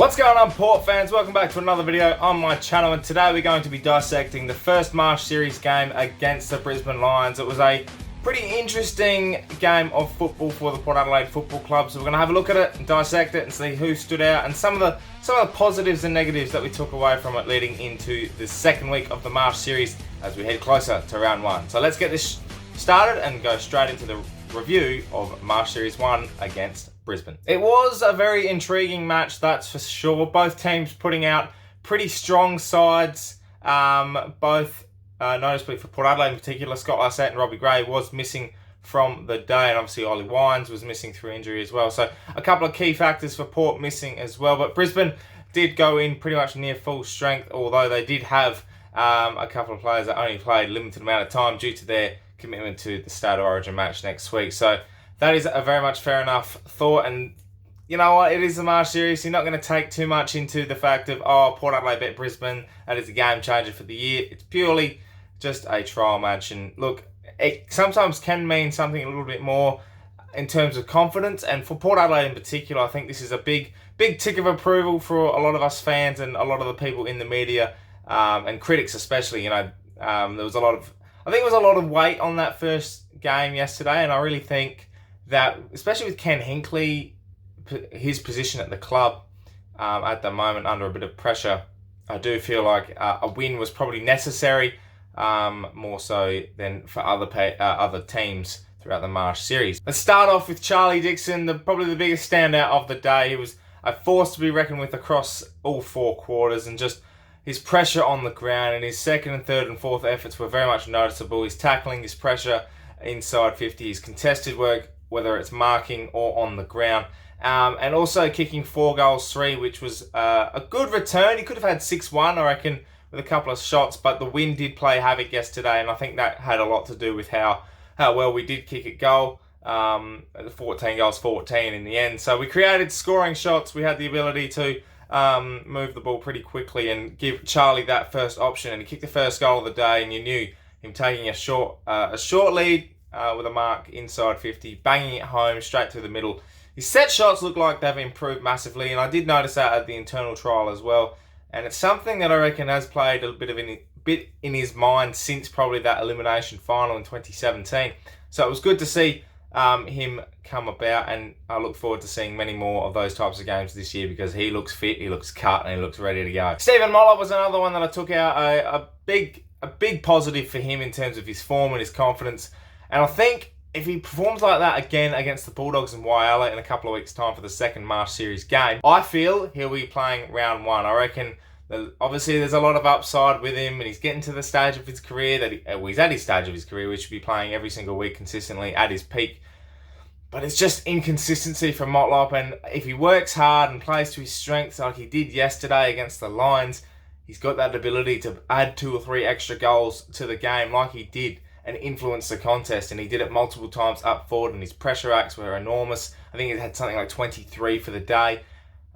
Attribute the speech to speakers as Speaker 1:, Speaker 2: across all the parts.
Speaker 1: What's going on, Port fans? Welcome back to another video on my channel, and today we're going to be dissecting the first Marsh series game against the Brisbane Lions. It was a pretty interesting game of football for the Port Adelaide Football Club, so we're going to have a look at it and dissect it and see who stood out and some of the positives and negatives that we took away from it leading into the second week of the Marsh series as we head closer to round one. So let's get this started and go straight into the review of Marsh Series 1 against Brisbane. It was a very intriguing match, that's for sure. Both teams putting out pretty strong sides. Both noticeably for Port Adelaide in particular, Scott Lycett and Robbie Gray was missing from the day, and obviously Ollie Wines was missing through injury as well. So a couple of key factors for Port missing as well. But Brisbane did go in pretty much near full strength, although they did have a couple of players that only played a limited amount of time due to their commitment to the State of Origin match next week. So that is a very much fair enough thought, and you know what, it is the Marsh series. You're not going to take too much into the fact of, oh, Port Adelaide beat Brisbane, that is a game changer for the year. It's purely just a trial match, and look, it sometimes can mean something a little bit more in terms of confidence, and for Port Adelaide in particular, I think this is a big tick of approval for a lot of us fans and a lot of the people in the media, and critics especially. You know, there was a lot of weight on that first game yesterday, and I really think that, especially with Ken Hinkley, his position at the club at the moment under a bit of pressure, I do feel like a win was probably necessary, more so than for other teams throughout the Marsh series. Let's start off with Charlie Dixon, probably the biggest standout of the day. He was a force to be reckoned with across all four quarters, and just his pressure on the ground and his second and third and fourth efforts were very much noticeable. His tackling, his pressure inside 50, his contested work, whether it's marking or on the ground, and also kicking 4 goals 3, which was a good return. He could have had 6-1, I reckon, with a couple of shots, but the wind did play havoc yesterday, and I think that had a lot to do with how well we did kick at goal. 14 goals 14 in the end. So we created scoring shots. We had the ability to move the ball pretty quickly and give Charlie that first option, and he kicked the first goal of the day, and you knew him taking a short lead with a mark inside 50, banging it home straight through the middle. His set shots look like they've improved massively, and I did notice that at the internal trial as well. And it's something that I reckon has played a bit in his mind since probably that elimination final in 2017. So it was good to see him come about, and I look forward to seeing many more of those types of games this year because he looks fit, he looks cut, and he looks ready to go. Stephen Mollop was another one that I took out, a big positive for him in terms of his form and his confidence. And I think if he performs like that again against the Bulldogs in Whyalla in a couple of weeks' time for the second Marsh series game, I feel he'll be playing round one. I reckon obviously there's a lot of upside with him, and he's getting to the stage of his career that he's at his stage of his career, which should be playing every single week consistently at his peak. But it's just inconsistency from Motlop, and if he works hard and plays to his strengths like he did yesterday against the Lions, he's got that ability to add 2 or 3 extra goals to the game like he did and influence the contest, and he did it multiple times up forward, and his pressure acts were enormous. I think he had something like 23 for the day.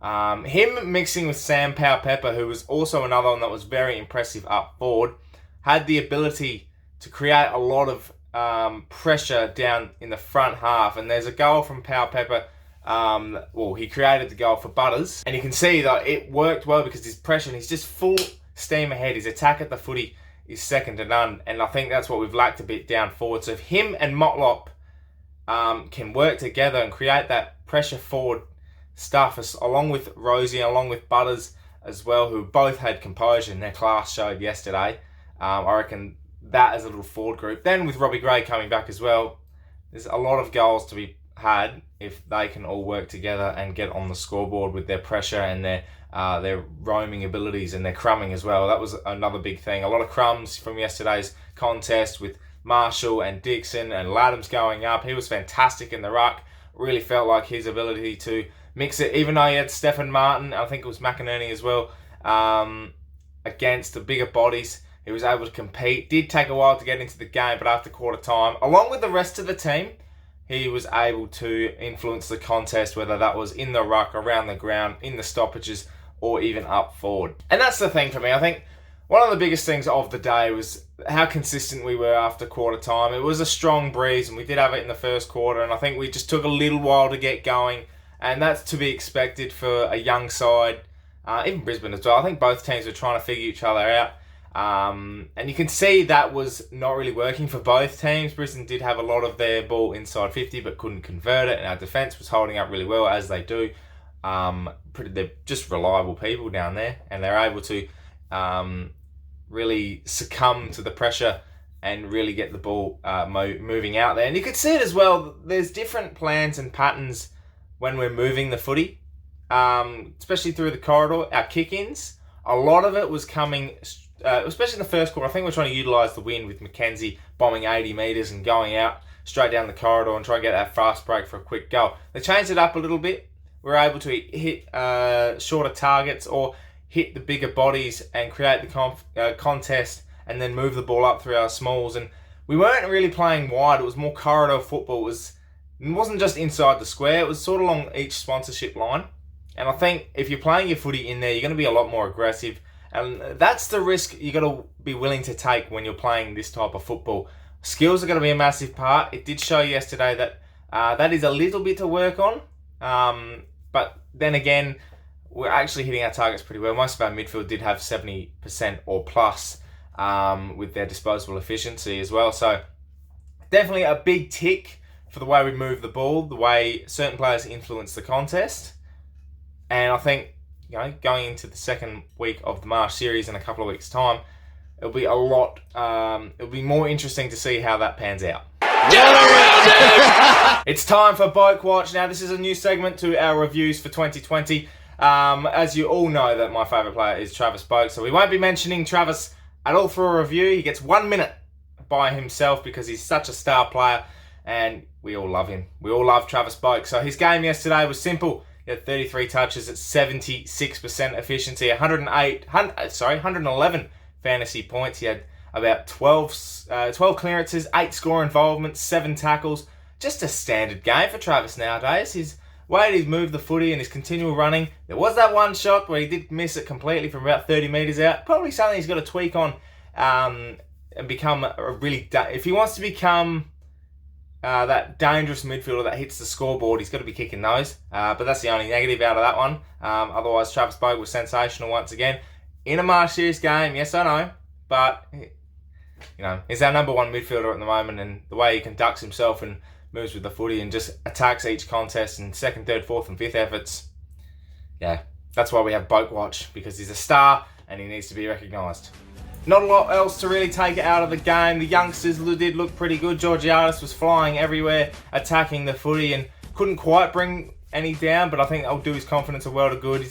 Speaker 1: Him mixing with Sam Powell-Pepper, who was also another one that was very impressive up forward, had the ability to create a lot of pressure down in the front half. And there's a goal from Powell-Pepper. He created the goal for Butters, and you can see that it worked well because his pressure, and he's just full steam ahead. His attack at the footy is second to none, and I think that's what we've lacked a bit down forward. So if him and Motlop can work together and create that pressure forward stuff, along with Rosie, along with Butters as well, who both had composure and their class showed yesterday, I reckon that as a little forward group. Then with Robbie Gray coming back as well, there's a lot of goals to be had if they can all work together and get on the scoreboard with their pressure and their roaming abilities and their crumbing as well. That was another big thing. A lot of crumbs from yesterday's contest with Marshall and Dixon, and Laddams going up. He was fantastic in the ruck. Really felt like his ability to mix it, even though he had Stephen Martin, I think it was McInerney as well, against the bigger bodies. He was able to compete. Did take a while to get into the game, but after quarter time, along with the rest of the team, he was able to influence the contest, whether that was in the ruck, around the ground, in the stoppages, or even up forward. And that's the thing for me. I think one of the biggest things of the day was how consistent we were after quarter time. It was a strong breeze, and we did have it in the first quarter, and I think we just took a little while to get going, and that's to be expected for a young side even Brisbane as well. I think both teams were trying to figure each other out. And you can see that was not really working for both teams. Brisbane did have a lot of their ball inside 50 but couldn't convert it, and our defence was holding up really well, as they do. They're just reliable people down there, and they're able to really succumb to the pressure and really get the ball moving out there. And you could see it as well. There's different plans and patterns when we're moving the footy, especially through the corridor. Our kick-ins, a lot of it was coming, especially in the first quarter. I think we're trying to utilise the wind with Mackenzie bombing 80 metres and going out straight down the corridor and try to get that fast break for a quick goal. They changed it up a little bit. We're able to hit shorter targets or hit the bigger bodies and create the contest and then move the ball up through our smalls. And we weren't really playing wide. It was more corridor football. It wasn't just inside the square. It was sort of along each sponsorship line. And I think if you're playing your footy in there, you're going to be a lot more aggressive. And that's the risk you got to be willing to take when you're playing this type of football. Skills are going to be a massive part. It did show yesterday that that is a little bit to work on. But then again, we're actually hitting our targets pretty well. Most of our midfield did have 70% or plus with their disposable efficiency as well. So definitely a big tick for the way we move the ball, the way certain players influence the contest. And I think, going into the second week of the Marsh series in a couple of weeks' time, it'll be it'll be more interesting to see how that pans out. It's time for Boak Watch. Now, this is a new segment to our reviews for 2020. As you all know, that my favourite player is Travis Boak, so we won't be mentioning Travis at all for a review. He gets 1 minute by himself because he's such a star player, and we all love him. We all love Travis Boak. So his game yesterday was simple. He had 33 touches at 76% efficiency, 111 fantasy points. He had about 12 clearances, 8 score involvements, 7 tackles. Just a standard game for Travis nowadays. His way he's moved the footy and his continual running. There was that one shot where he did miss it completely from about 30 metres out. Probably something he's got to tweak on and become if he wants to become that dangerous midfielder that hits the scoreboard, he's got to be kicking those. But that's the only negative out of that one. Otherwise, Travis Boak was sensational once again. In a Marsh series game, yes I know, but he's our number one midfielder at the moment, and the way he conducts himself and moves with the footy and just attacks each contest in second, third, fourth and fifth efforts. Yeah, that's why we have Boak Watch, because he's a star and he needs to be recognised. Not a lot else to really take out of the game. The youngsters did look pretty good. Georgiadis was flying everywhere, attacking the footy and couldn't quite bring any down, but I think that'll do his confidence a world of good.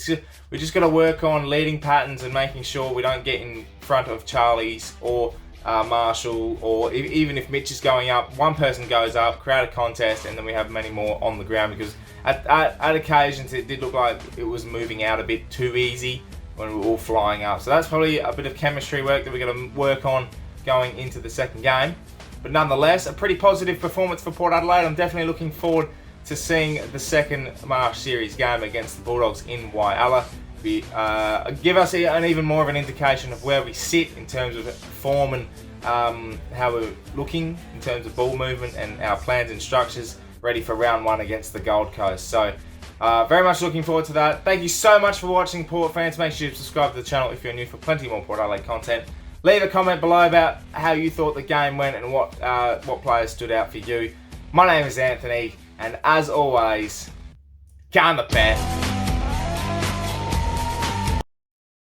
Speaker 1: We just got to work on leading patterns and making sure we don't get in front of Charlie's or Marshall, or even if Mitch is going up, one person goes up, create a contest, and then we have many more on the ground, because at occasions it did look like it was moving out a bit too easy when we were all flying up. So that's probably a bit of chemistry work that we're going to work on going into the second game. But nonetheless, a pretty positive performance for Port Adelaide. I'm definitely looking forward to seeing the second Marsh series game against the Bulldogs in Whyalla. Give us an even more of an indication of where we sit in terms of form and how we're looking in terms of ball movement and our plans and structures ready for round one against the Gold Coast. So very much looking forward to that. Thank you so much for watching, Port fans. Make sure you subscribe to the channel if you're new for plenty more Port Adelaide content. Leave a comment below about how you thought the game went and what players stood out for you. My name is Anthony, and as always, go on the ThePear.